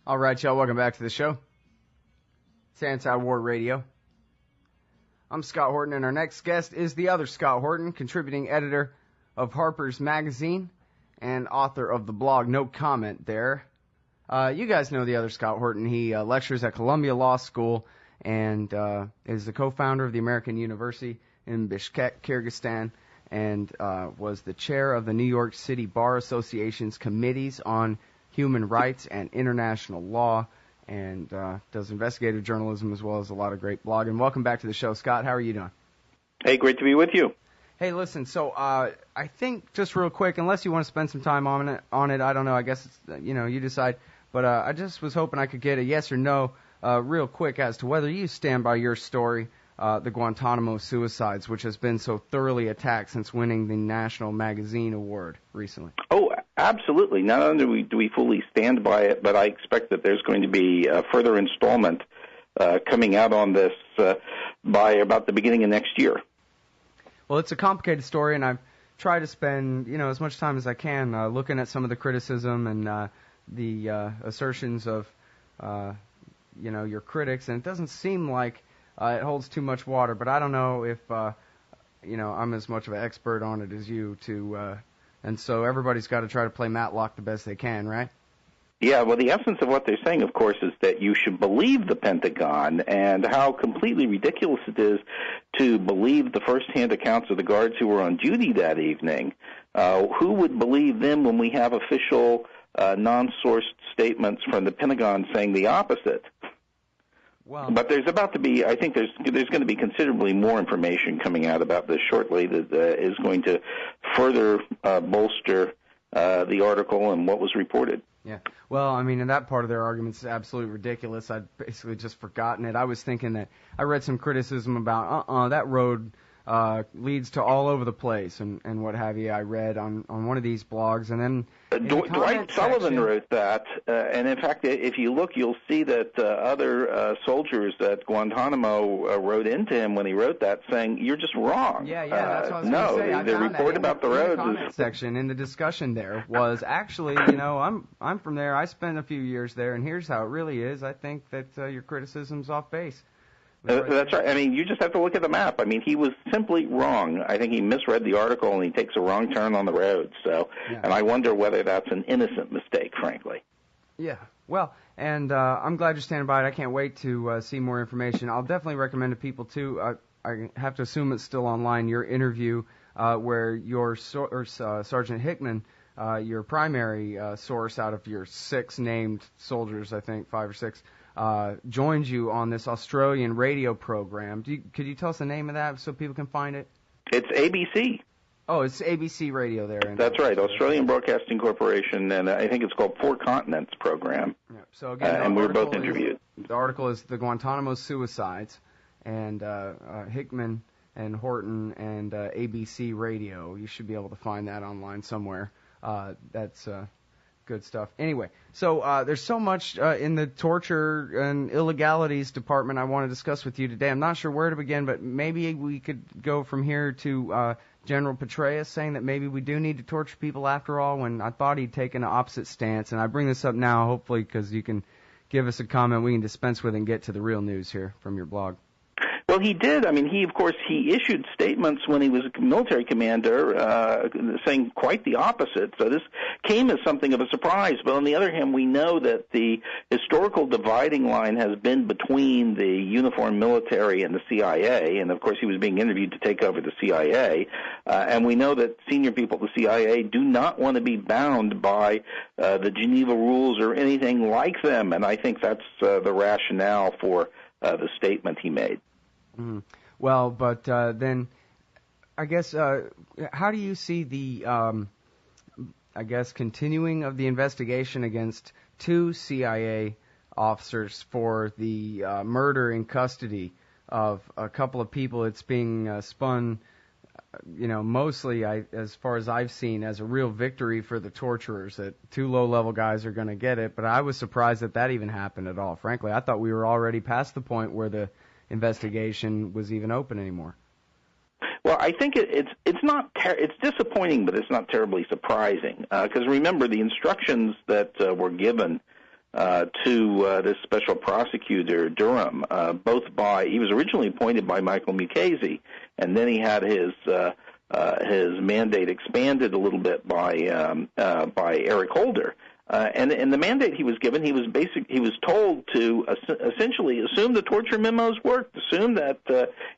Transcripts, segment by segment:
All right, y'all, welcome back to the show. It's Anti-War Radio. I'm Scott Horton, and our next guest is the other Scott Horton, contributing editor of Harpers magazine and author of the blog No Comment There. You guys know the other Scott Horton. He lectures at Columbia Law School and is the co-founder of the American University in Bishkek, Kyrgyzstan, and was the chair of the New York City Bar Association's Committees on Human Rights and International Law, and does investigative journalism as well as a lot of great blogging. Welcome back to the show, Scott. How are you doing? Hey, great to be with you. Hey, listen, so I think just real quick, unless you want to spend some time on it, I don't know, I guess, it's, you decide, but I just was hoping I could get a yes or no real quick as to whether you stand by your story, the Guantanamo suicides, which has been so thoroughly attacked since winning the National Magazine Award recently. Oh, absolutely. Not only do we fully stand by it, but I expect that there's going to be a further installment coming out on this by about the beginning of next year. Well, it's a complicated story, and I've tried to spend, as much time as I can looking at some of the criticism and the assertions of, your critics, and it doesn't seem like it holds too much water, but I don't know if, I'm as much of an expert on it as you and so everybody's got to try to play Matlock the best they can, right? Yeah, well, the essence of what they're saying, of course, is that you should believe the Pentagon, and how completely ridiculous it is to believe the first-hand accounts of the guards who were on duty that evening. Who would believe them when we have official, non-sourced statements from the Pentagon saying the opposite? Well, but there's about to be, I think there's going to be considerably more information coming out about this shortly that is going to further bolster the article and what was reported. Yeah. Well, I mean, and that part of their argument is absolutely ridiculous. I'd basically just forgotten it. I was thinking that I read some criticism about, that road leads to all over the place and what have you. I read on one of these blogs, and then Dwight Sullivan wrote that, and in fact, if you look, you'll see that other soldiers at Guantanamo wrote into him when he wrote that, saying, "You're just wrong." Yeah, that's what I was going to say. The report about the roads is section in the discussion there was actually, I'm from there. I spent a few years there, and here's how it really is. I think that your criticism's off base. That's right. I mean, you just have to look at the map. I mean, he was simply wrong. I think he misread the article, and he takes a wrong turn on the road. So, yeah. And I wonder whether that's an innocent mistake, frankly. Yeah. Well, and I'm glad you're standing by it. I can't wait to see more information. I'll definitely recommend to people, too. I have to assume it's still online, your interview where your Sergeant Hickman, your primary source out of your 6 named soldiers, I think, 5 or 6, joined you on this Australian radio program. Could you tell us the name of that so people can find it? It's ABC. Oh, it's ABC Radio there. That's right, Australian Broadcasting Corporation, and I think it's called Four Continents program. Yeah. So again, and we were both interviewed. The article is the Guantanamo suicides, and Hickman and Horton and ABC Radio. You should be able to find that online somewhere. That's good stuff. Anyway, so there's so much in the torture and illegalities department I want to discuss with you today. I'm not sure where to begin, but maybe we could go from here to General Petraeus saying that maybe we do need to torture people after all, when I thought he'd taken an opposite stance. And I bring this up now, hopefully, because you can give us a comment we can dispense with and get to the real news here from your blog. Well, he did. I mean, he issued statements when he was a military commander saying quite the opposite. So this came as something of a surprise. But on the other hand, we know that the historical dividing line has been between the uniformed military and the CIA. And, of course, he was being interviewed to take over the CIA. And we know that senior people at the CIA do not want to be bound by the Geneva rules or anything like them. And I think that's the rationale for the statement he made. Mm. Well, but then I guess how do you see the, continuing of the investigation against 2 CIA officers for the murder in custody of a couple of people? It's being spun, mostly, as far as I've seen, as a real victory for the torturers, that 2 low-level guys are going to get it. But I was surprised that even happened at all. Frankly, I thought we were already past the point where the investigation was even open anymore. Well, I think it's disappointing, but it's not terribly surprising. Because remember, the instructions that were given to this special prosecutor Durham. He was originally appointed by Michael Mukasey, and then he had his mandate expanded a little bit by Eric Holder. And the mandate he was given, he was told to essentially assume the torture memos worked, assume that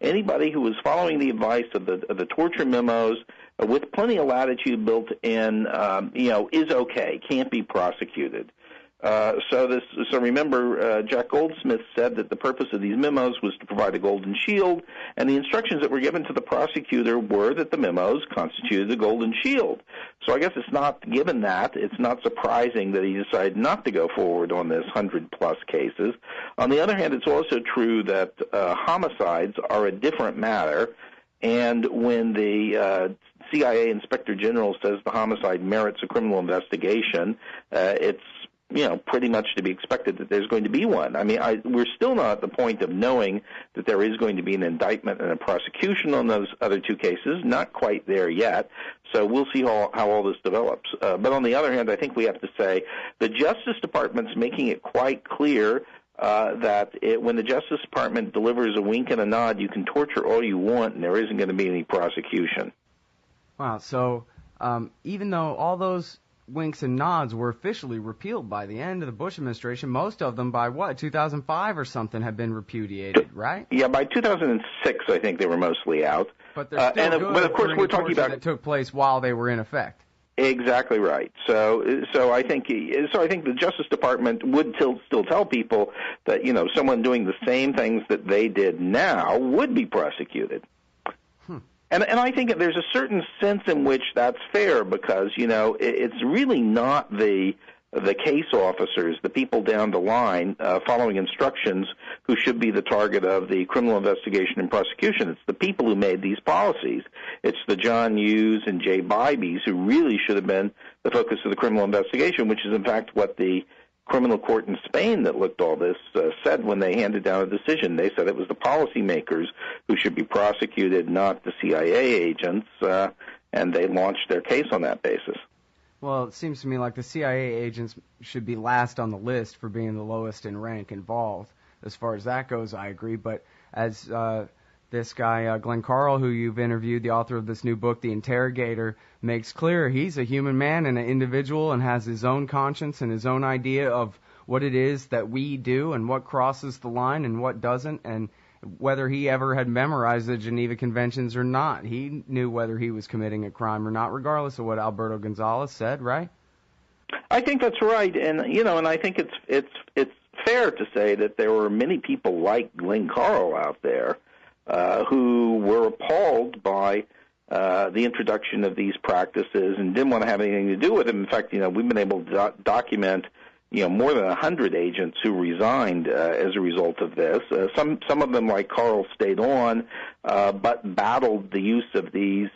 anybody who was following the advice of the torture memos with plenty of latitude built in, is okay, can't be prosecuted. So remember, Jack Goldsmith said that the purpose of these memos was to provide a golden shield, and the instructions that were given to the prosecutor were that the memos constituted a golden shield. So I guess it's not, given that, it's not surprising that he decided not to go forward on this 100-plus cases. On the other hand, it's also true that homicides are a different matter, and when the CIA Inspector General says the homicide merits a criminal investigation, it's pretty much to be expected that there's going to be one. I mean, we're still not at the point of knowing that there is going to be an indictment and a prosecution on those other two cases. Not quite there yet. So we'll see how all this develops. But on the other hand, I think we have to say the Justice Department's making it quite clear that when the Justice Department delivers a wink and a nod, you can torture all you want, and there isn't going to be any prosecution. Wow. So even though all those winks and nods were officially repealed by the end of the Bush administration, most of them by 2005 or something have been repudiated, right? Yeah, by 2006 I think they were mostly out. But they're still good, but of course we're talking about that took place while they were in effect. Exactly right. So I think the Justice Department would still tell people that someone doing the same things that they did now would be prosecuted. And I think there's a certain sense in which that's fair because, it's really not the case officers, the people down the line following instructions who should be the target of the criminal investigation and prosecution. It's the people who made these policies. It's the John Hughes and Jay Bibees who really should have been the focus of the criminal investigation, which is in fact what the criminal court in Spain that looked all this said when they handed down a decision. They said it was the policymakers who should be prosecuted, not the CIA agents, and they launched their case on that basis. Well, it seems to me like the CIA agents should be last on the list for being the lowest in rank involved. As far as that goes, I agree. But as this guy, Glenn Carle, who you've interviewed, the author of this new book, The Interrogator, makes clear, he's a human man and an individual and has his own conscience and his own idea of what it is that we do and what crosses the line and what doesn't, and whether he ever had memorized the Geneva Conventions or not. He knew whether he was committing a crime or not, regardless of what Alberto Gonzales said, right? I think that's right, and and I think it's fair to say that there were many people like Glenn Carle out there who were appalled by the introduction of these practices and didn't want to have anything to do with them. In fact, we've been able to document more than 100 agents who resigned as a result of this. Some of them, like Carl, stayed on, but battled the use of these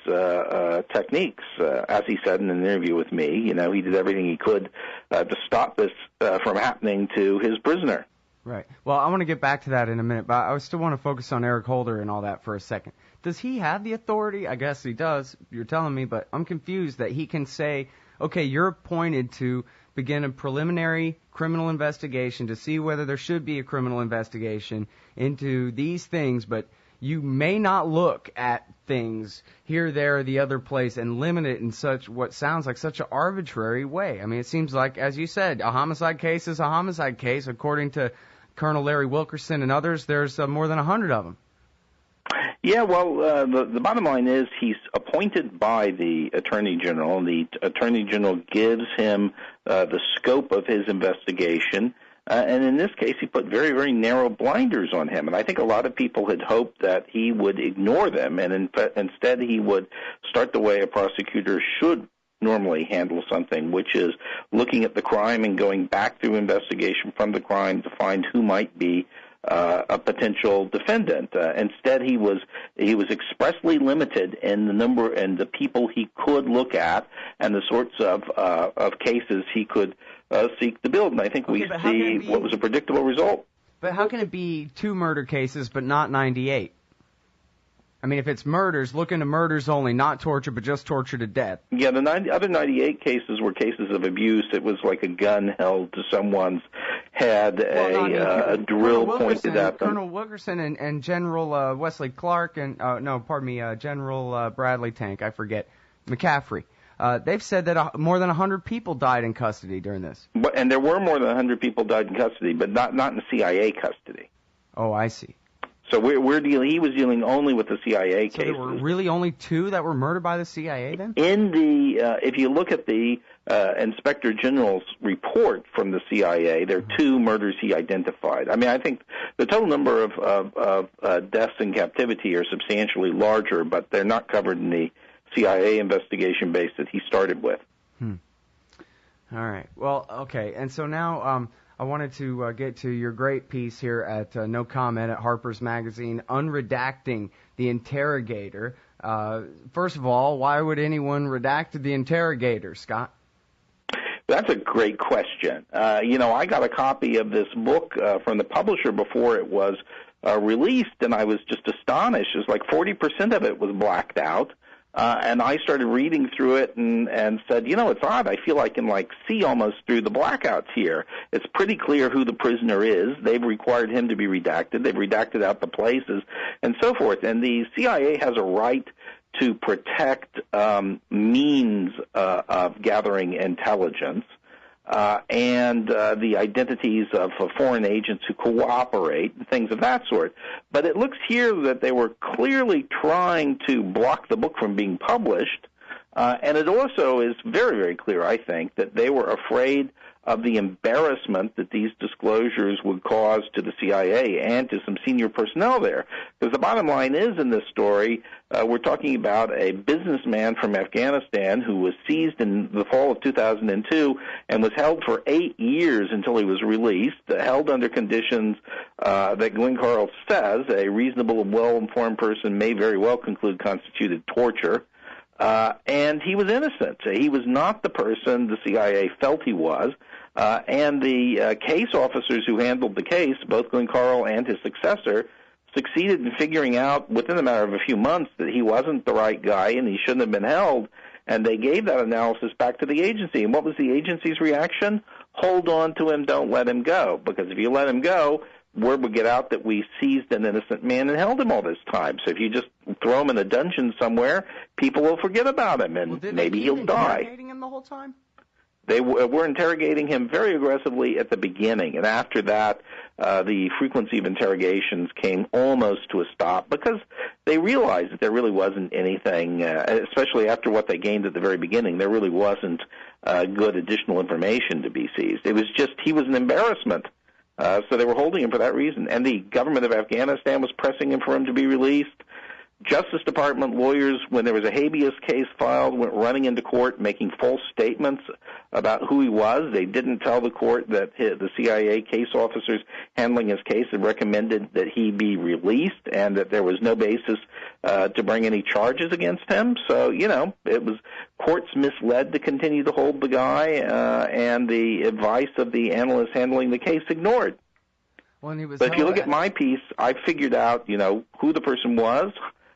techniques. As he said in an interview with me, he did everything he could to stop this from happening to his prisoner. Right. Well, I want to get back to that in a minute, but I still want to focus on Eric Holder and all that for a second. Does he have the authority? I guess he does, you're telling me, but I'm confused that he can say, okay, you're appointed to begin a preliminary criminal investigation to see whether there should be a criminal investigation into these things, but you may not look at things here, there, or the other place and limit it in such what sounds like such an arbitrary way. I mean, it seems like, as you said, a homicide case is a homicide case. According to Colonel Larry Wilkerson and others, there's more than 100 of them. Yeah, well, the bottom line is he's appointed by the Attorney General, and the Attorney General gives him the scope of his investigation. And in this case, he put very, very narrow blinders on him. And I think a lot of people had hoped that he would ignore them, and instead he would start the way a prosecutor should normally handle something, which is looking at the crime and going back through investigation from the crime to find who might be a potential defendant. Instead, he was expressly limited in the number and the people he could look at and the sorts of cases he could seek to build. And I think we see what was a predictable result. But how can it be 2 murder cases but not 98? I mean, if it's murders, look into murders only, not torture, but just torture to death. Yeah, the other 98 cases were cases of abuse. It was like a gun held to someone's head, a drill pointed at them. Colonel Wilkerson and General Wesley Clark and, General Bradley Tank, I forget, McCaffrey. They've said that more than 100 people died in custody during this. And there were more than 100 people died in custody, but not in CIA custody. Oh, I see. So he was dealing only with the CIA cases. So there were really only 2 that were murdered by the CIA then? If you look at the Inspector General's report from the CIA, there are 2 murders he identified. I mean, I think the total number of deaths in captivity are substantially larger, but they're not covered in the CIA investigation base that he started with. All right. Well, okay. And so now I wanted to get to your great piece here at No Comment at Harper's Magazine, Unredacting the Interrogator. First of all, why would anyone redact the Interrogator, Scott? That's a great question. I got a copy of this book from the publisher before it was released, and I was just astonished. It was like 40% of it was blacked out. And I started reading through it and said, it's odd. I feel I can see almost through the blackouts here. It's pretty clear who the prisoner is. They've required him to be redacted. They've redacted out the places and so forth. And the CIA has a right to protect means of gathering intelligence and the identities of foreign agents who cooperate and things of that sort. But it looks here that they were clearly trying to block the book from being published, and it also is very, very clear, I think, that they were afraid of the embarrassment that these disclosures would cause to the CIA and to some senior personnel there. Because the bottom line is in this story, we're talking about a businessman from Afghanistan who was seized in the fall of 2002 and was held for 8 years until he was released, held under conditions that Glenn Carle says a reasonable and well-informed person may very well conclude constituted torture. And he was innocent. He was not the person the CIA felt he was. And the case officers who handled the case, both Glenn Carle and his successor, succeeded in figuring out within a matter of a few months that he wasn't the right guy and he shouldn't have been held. And they gave that analysis back to the agency. And what was the agency's reaction? Hold on to him, don't let him go. Because if you let him go, word would get out that we seized an innocent man and held him all this time. So if you just throw him in a dungeon somewhere, people will forget about him, and maybe he'll die. Interrogating him the whole time? They were interrogating him very aggressively at the beginning, and after that, the frequency of interrogations came almost to a stop because they realized that there really wasn't anything, especially after what they gained at the very beginning, there really wasn't good additional information to be seized. It was just he was an embarrassment. So they were holding him for that reason. And the government of Afghanistan was pressing him for him to be released. Justice Department lawyers, when there was a habeas case filed, went running into court making false statements about who he was. They didn't tell the court that the CIA case officers handling his case had recommended that he be released and that there was no basis to bring any charges against him. So, it was courts misled to continue to hold the guy and the advice of the analysts handling the case ignored. Well, and he was but if you look at my piece, I figured out, who the person was.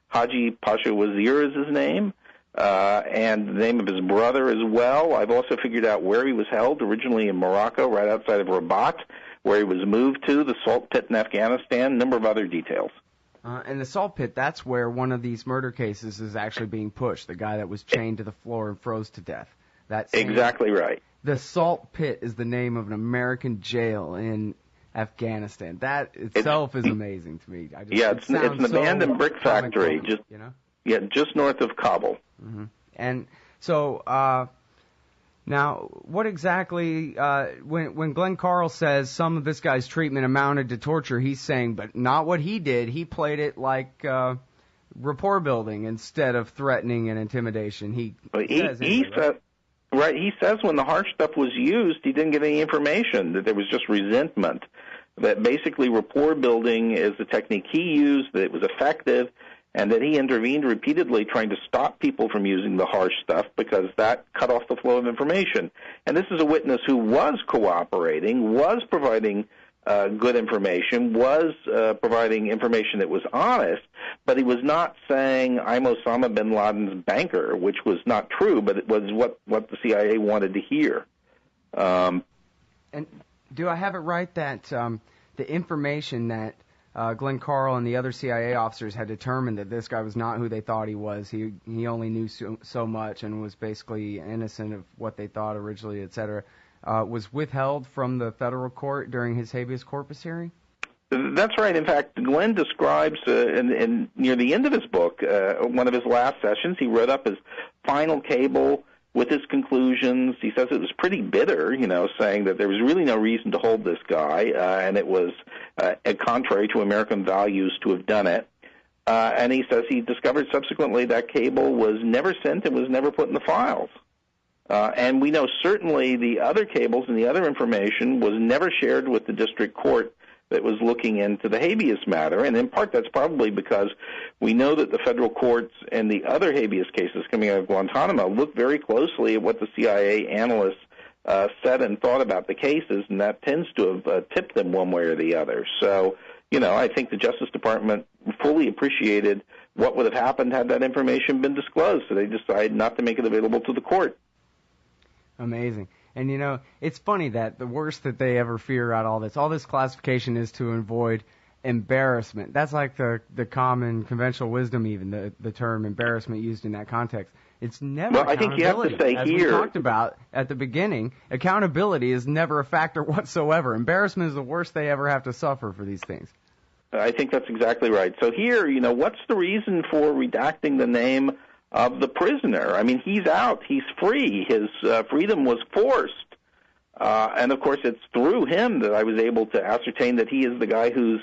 Haji Pacha Wazir is his name, and the name of his brother as well. I've also figured out where he was held, originally in Morocco, right outside of Rabat, where he was moved to, the salt pit in Afghanistan, a number of other details. And the salt pit, that's where one of these murder cases is actually being pushed, the guy that was chained to the floor and froze to death. Exactly right. The salt pit is the name of an American jail in Afghanistan. That itself is amazing to me. It's an abandoned brick factory, just north of Kabul. Mm-hmm. And so now, what exactly, when Glenn Carle says some of this guy's treatment amounted to torture, he's saying, but not what he did. He played it like rapport building instead of threatening and intimidation. He says when the harsh stuff was used, he didn't get any information, that there was just resentment. That basically rapport building is the technique he used, that it was effective, and that he intervened repeatedly trying to stop people from using the harsh stuff because that cut off the flow of information. And this is a witness who was cooperating, was providing good information, was providing information that was honest, but he was not saying, I'm Osama bin Laden's banker, which was not true, but it was what the CIA wanted to hear. And do I have it right that the information that Glenn Carle and the other CIA officers had determined that this guy was not who they thought he was, he only knew so much and was basically innocent of what they thought originally, et cetera, was withheld from the federal court during his habeas corpus hearing? That's right. In fact, Glenn describes in near the end of his book, one of his last sessions, he wrote up his final cable with his conclusions. He says it was pretty bitter, saying that there was really no reason to hold this guy, and it was contrary to American values to have done it. And he says he discovered subsequently that cable was never sent and was never put in the files. And we know certainly the other cables and the other information was never shared with the district court that was looking into the habeas matter, and in part that's probably because we know that the federal courts and the other habeas cases coming out of Guantanamo look very closely at what the CIA analysts said and thought about the cases, and that tends to have tipped them one way or the other. So, I think the Justice Department fully appreciated what would have happened had that information been disclosed, so they decided not to make it available to the court. Amazing. And, it's funny that the worst that they ever fear out all this classification is to avoid embarrassment. That's like the common conventional wisdom, even, the term embarrassment used in that context. It's never accountability. I think you have to say As here, we talked about at the beginning, accountability is never a factor whatsoever. Embarrassment is the worst they ever have to suffer for these things. I think that's exactly right. So here, what's the reason for redacting the name of the prisoner? I mean, he's out. He's free. His freedom was forced. And, of course, it's through him that I was able to ascertain that he is the guy who's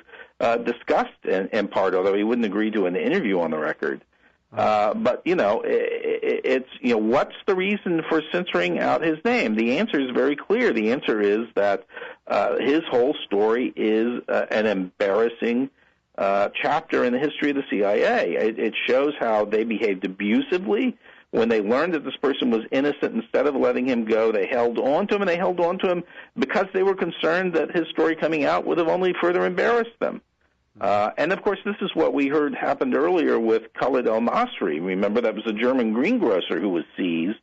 discussed in part, although he wouldn't agree to an interview on the record. But, it's, what's the reason for censoring out his name? The answer is very clear. The answer is that his whole story is an embarrassing chapter in the history of the CIA. It shows how they behaved abusively. When they learned that this person was innocent, instead of letting him go, they held on to him, and they held on to him because they were concerned that his story coming out would have only further embarrassed them. And, of course, this is what we heard happened earlier with Khalid al-Masri. Remember, that was a German greengrocer who was seized,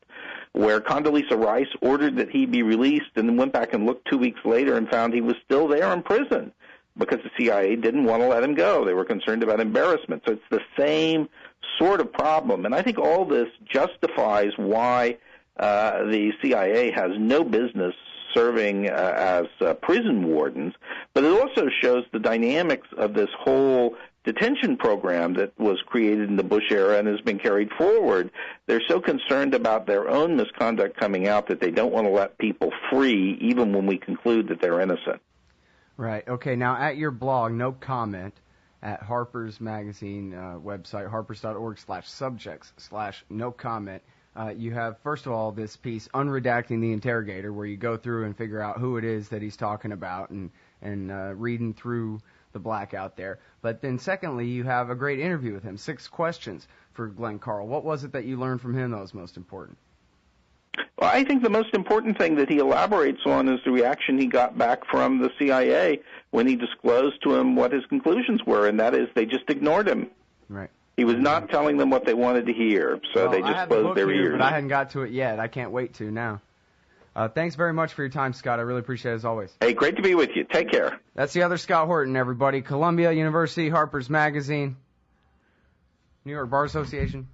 where Condoleezza Rice ordered that he be released and then went back and looked 2 weeks later and found he was still there in prison because the CIA didn't want to let him go. They were concerned about embarrassment. So it's the same sort of problem. And I think all this justifies why the CIA has no business serving as prison wardens, but it also shows the dynamics of this whole detention program that was created in the Bush era and has been carried forward. They're so concerned about their own misconduct coming out that they don't want to let people free, even when we conclude that they're innocent. Right. Okay, now at your blog, no comment, at Harper's magazine website, harpers.org/subjects/no comment, you have, first of all, this piece, Unredacting the Interrogator, where you go through and figure out who it is that he's talking about and reading through the blackout there. But then secondly, you have a great interview with him, 6 questions for Glenn Carle. What was it that you learned from him that was most important? Well, I think the most important thing that he elaborates on is the reaction he got back from the CIA when he disclosed to him what his conclusions were, and that is they just ignored him. Right. He was not telling them what they wanted to hear, so they just closed their ears. But I hadn't got to it yet. I can't wait to now. Thanks very much for your time, Scott. I really appreciate it as always. Hey, great to be with you. Take care. That's the other Scott Horton, everybody. Columbia University, Harper's Magazine, New York Bar Association.